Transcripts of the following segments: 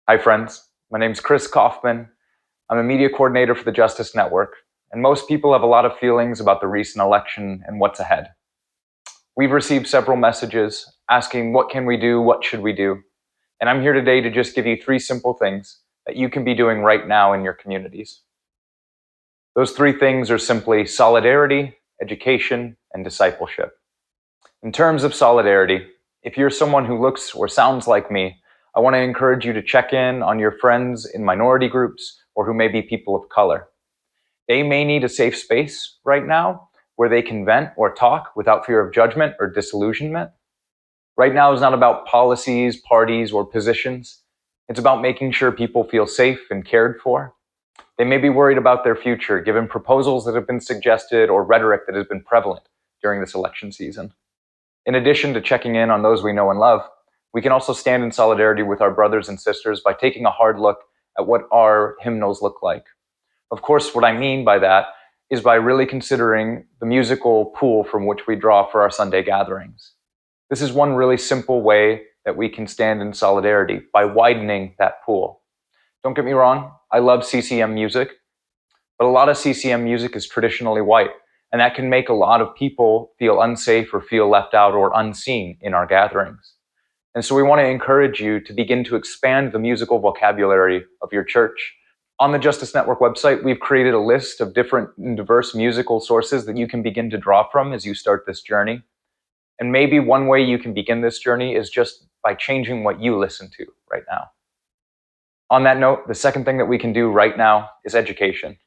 Hi, friends. My name's Chris Kaufman. I'm a media coordinator for the Justice Network, and most people have a lot of feelings about the recent election and what's ahead. We've received several messages asking, what can we do? What should we do? And I'm here today to just give you 3 simple things that you can be doing right now in your communities. Those 3 things are simply solidarity, education, and discipleship. In terms of solidarity, if you're someone who looks or sounds like me, I want to encourage you to check in on your friends in minority groups or who may be people of color. They may need a safe space right now where they can vent or talk without fear of judgment or disillusionment. Right now is not about policies, parties, or positions. It's about making sure people feel safe and cared for. They may be worried about their future given proposals that have been suggested or rhetoric that has been prevalent during this election season. In addition to checking in on those we know and love, we can also stand in solidarity with our brothers and sisters by taking a hard look at what our hymnals look like. Of course, what I mean by that is by really considering the musical pool from which we draw for our Sunday gatherings. This is one really simple way that we can stand in solidarity, by widening that pool. Don't get me wrong, I love CCM music, but a lot of CCM music is traditionally white, and that can make a lot of people feel unsafe or feel left out or unseen in our gatherings. And so we want to encourage you to begin to expand the musical vocabulary of your church. On the Justice Network website, we've created a list of different and diverse musical sources that you can begin to draw from as you start this journey. And maybe one way you can begin this journey is just by changing what you listen to right now. On that note, the second thing that we can do right now is education.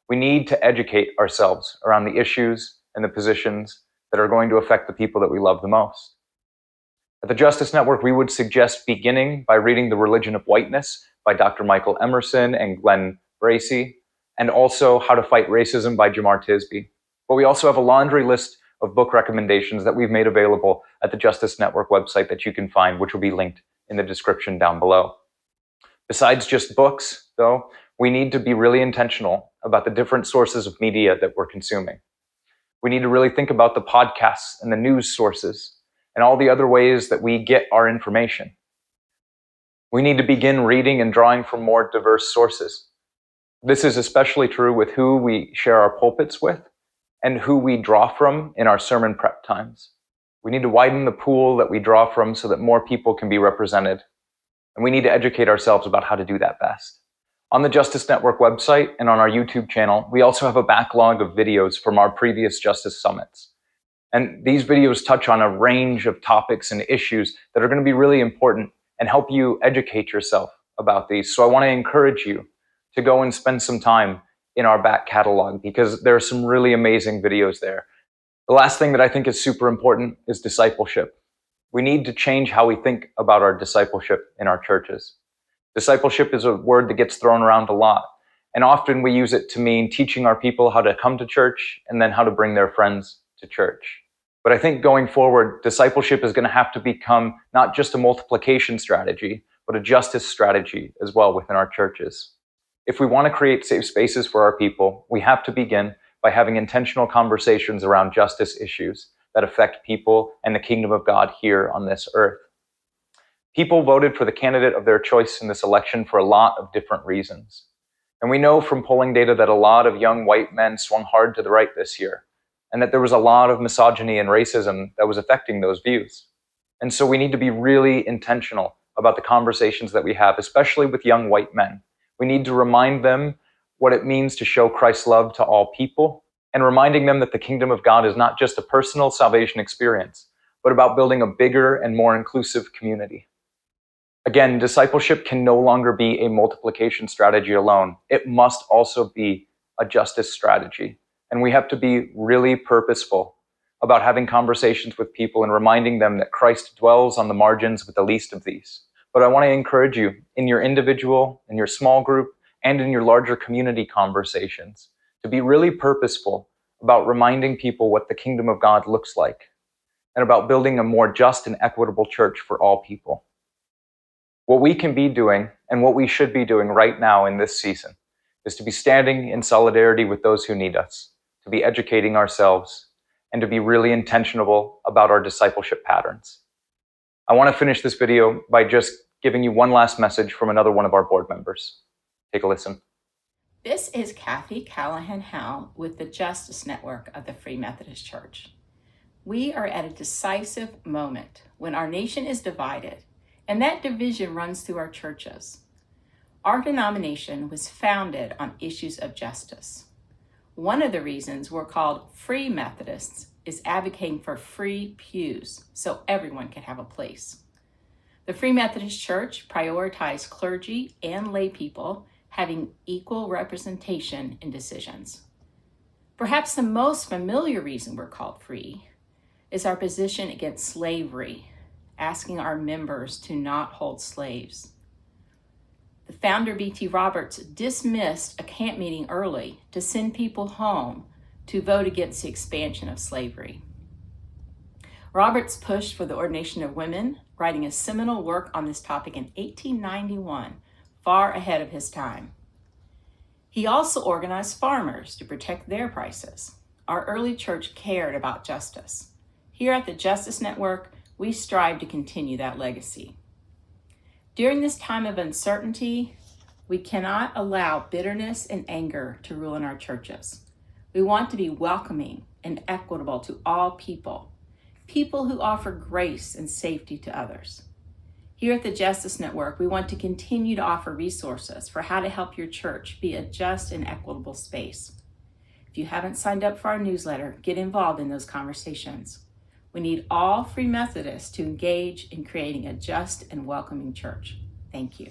We need to educate ourselves around the issues and the positions that are going to affect the people that we love the most. At the Justice Network, we would suggest beginning by reading The Religion of Whiteness by Dr. Michael Emerson and Glenn Bracey, and also How to Fight Racism by Jamar Tisby. But we also have a laundry list of book recommendations that we've made available at the Justice Network website that you can find, which will be linked in the description down below. Besides just books, though, we need to be really intentional about the different sources of media that we're consuming. We need to really think about the podcasts and the news sources and all the other ways that we get our information. We need to begin reading and drawing from more diverse sources. This is especially true with who we share our pulpits with and who we draw from in our sermon prep times. We need to widen the pool that we draw from so that more people can be represented. And we need to educate ourselves about how to do that best. On the Justice Network website and on our YouTube channel, we also have a backlog of videos from our previous Justice Summits. And these videos touch on a range of topics and issues that are going to be really important and help you educate yourself about these. So I want to encourage you to go and spend some time in our back catalog because there are some really amazing videos there. The last thing that I think is super important is discipleship. We need to change how we think about our discipleship in our churches. Discipleship is a word that gets thrown around a lot, and often we use it to mean teaching our people how to come to church and then how to bring their friends to church. But I think going forward, discipleship is going to have to become not just a multiplication strategy, but a justice strategy as well within our churches. If we want to create safe spaces for our people, we have to begin by having intentional conversations around justice issues that affect people and the kingdom of God here on this earth. People voted for the candidate of their choice in this election for a lot of different reasons. And we know from polling data that a lot of young white men swung hard to the right this year, and that there was a lot of misogyny and racism that was affecting those views. And so we need to be really intentional about the conversations that we have, especially with young white men. We need to remind them what it means to show Christ's love to all people, and reminding them that the kingdom of God is not just a personal salvation experience, but about building a bigger and more inclusive community. Again, discipleship can no longer be a multiplication strategy alone. It must also be a justice strategy. And we have to be really purposeful about having conversations with people and reminding them that Christ dwells on the margins with the least of these. But I want to encourage you in your individual, in your small group, and in your larger community conversations to be really purposeful about reminding people what the kingdom of God looks like and about building a more just and equitable church for all people. What we can be doing and what we should be doing right now in this season is to be standing in solidarity with those who need us, to be educating ourselves, and to be really intentional about our discipleship patterns. I want to finish this video by just giving you one last message from another one of our board members. Take a listen. This is Kathy Callahan-Howe with the Justice Network of the Free Methodist Church. We are at a decisive moment when our nation is divided, and that division runs through our churches. Our denomination was founded on issues of justice. One of the reasons we're called Free Methodists is advocating for free pews so everyone can have a place. The Free Methodist Church prioritized clergy and lay people having equal representation in decisions. Perhaps the most familiar reason we're called free is our position against slavery, asking our members to not hold slaves. The founder, B.T. Roberts, dismissed a camp meeting early to send people home to vote against the expansion of slavery. Roberts pushed for the ordination of women, writing a seminal work on this topic in 1891, far ahead of his time. He also organized farmers to protect their prices. Our early church cared about justice. Here at the Justice Network, we strive to continue that legacy. During this time of uncertainty, we cannot allow bitterness and anger to rule in our churches. We want to be welcoming and equitable to all people, people who offer grace and safety to others. Here at the Justice Network, we want to continue to offer resources for how to help your church be a just and equitable space. If you haven't signed up for our newsletter, get involved in those conversations. We need all Free Methodists to engage in creating a just and welcoming church. Thank you.